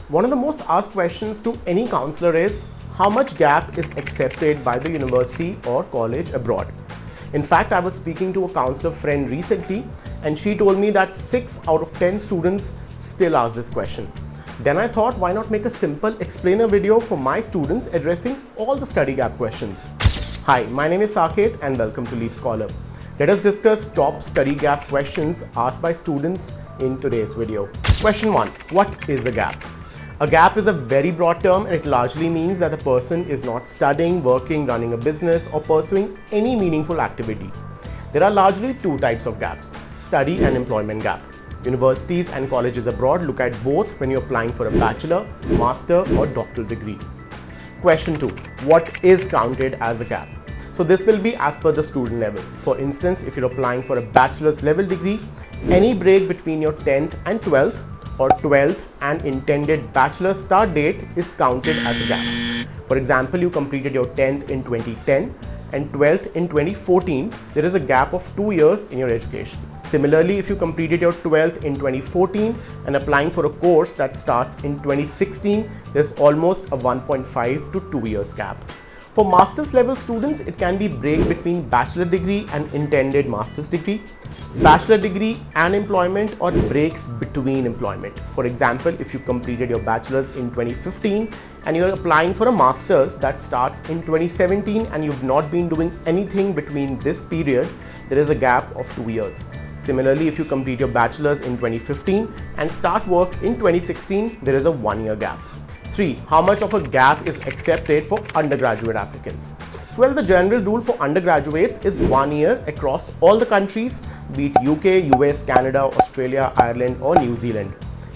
One of the most asked questions to any counselor is how much gap is accepted by the university or college abroad. In fact, I was speaking to a counselor friend recently and she told me that 6 out of 10 students still ask this question. Then I thought, why not make a simple explainer video for my students addressing all the study gap questions. Hi, my name is Saket and welcome to LeapScholar. Let us discuss top study gap questions asked by students in today's video. Question 1. What is a gap? A gap is a very broad term and it largely means that the person is not studying, working, running a business or pursuing any meaningful activity. There are largely two types of gaps, study and employment gap. Universities and colleges abroad look at both when you're applying for a bachelor, master or doctoral degree. Question 2. What is counted as a gap? So this will be as per the student level. For instance, if you're applying for a bachelor's level degree, any break between your 10th and 12th or 12th and intended bachelor start date is counted as a gap. For example, you completed your 10th in 2010 and 12th in 2014, there is a gap of 2 years in your education. Similarly, if you completed your 12th in 2014 and applying for a course that starts in 2016, there's almost a 1.5 to 2 years gap. For master's level students, it can be break between bachelor degree and intended master's degree, bachelor degree and employment, or breaks between employment. For example, if you completed your bachelor's in 2015 and you're applying for a master's that starts in 2017 and you've not been doing anything between this period, there is a gap of 2 years. Similarly, if you complete your bachelor's in 2015 and start work in 2016, there is a 1 year gap. 3. How much of a gap is accepted for undergraduate applicants? Well, the general rule for undergraduates is 1 year across all the countries, be it UK, US, Canada, Australia, Ireland or New Zealand.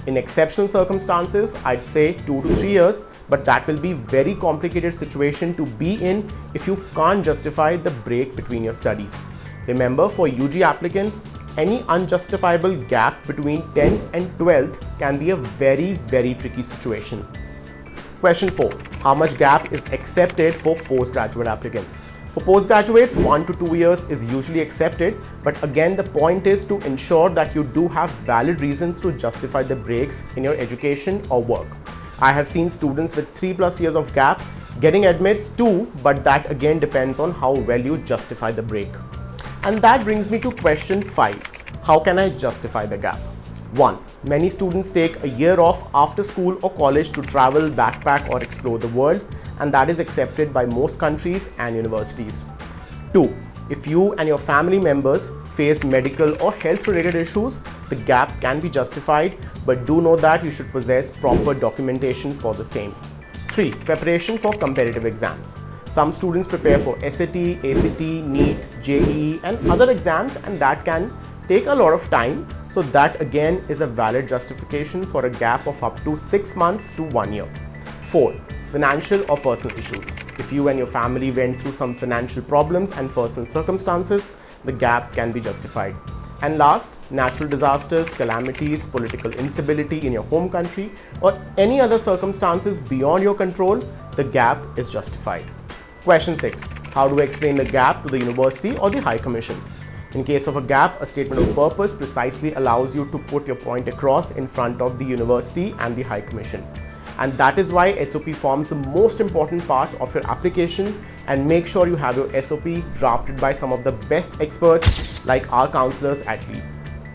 In exceptional circumstances, I'd say 2 to 3 years, but that will be very complicated situation to be in if you can't justify the break between your studies. Remember, for UG applicants, any unjustifiable gap between 10th and 12th can be a very tricky situation. Question 4. How much gap is accepted for postgraduate applicants? For postgraduates, 1 to 2 years is usually accepted, but again the point is to ensure that you do have valid reasons to justify the breaks in your education or work. I have seen students with 3+ years of gap getting admits too, but that again depends on how well you justify the break. And that brings me to question 5. How can I justify the gap? 1. Many students take a year off after school or college to travel, backpack or explore the world, and that is accepted by most countries and universities. 2. If you and your family members face medical or health related issues, the gap can be justified, but do know that you should possess proper documentation for the same. 3. Preparation for competitive exams. Some students prepare for SAT, ACT, NEET, JEE and other exams, and that can take a lot of time, so that again is a valid justification for a gap of up to 6 months to 1 year. 4. Financial or personal issues. If you and your family went through some financial problems and personal circumstances, the gap can be justified. And last, natural disasters, calamities, political instability in your home country or any other circumstances beyond your control, the gap is justified. Question 6. How do I explain the gap to the university or the High Commission? In case of a gap, a statement of purpose precisely allows you to put your point across in front of the university and the High Commission. And that is why SOP forms the most important part of your application, and make sure you have your SOP drafted by some of the best experts like our counselors at Leap.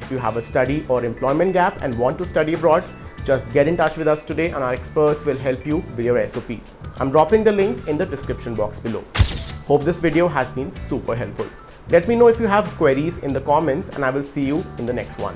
If you have a study or employment gap and want to study abroad, just get in touch with us today and our experts will help you with your SOP. I'm dropping the link in the description box below. Hope this video has been super helpful. Let me know if you have queries in the comments and I will see you in the next one.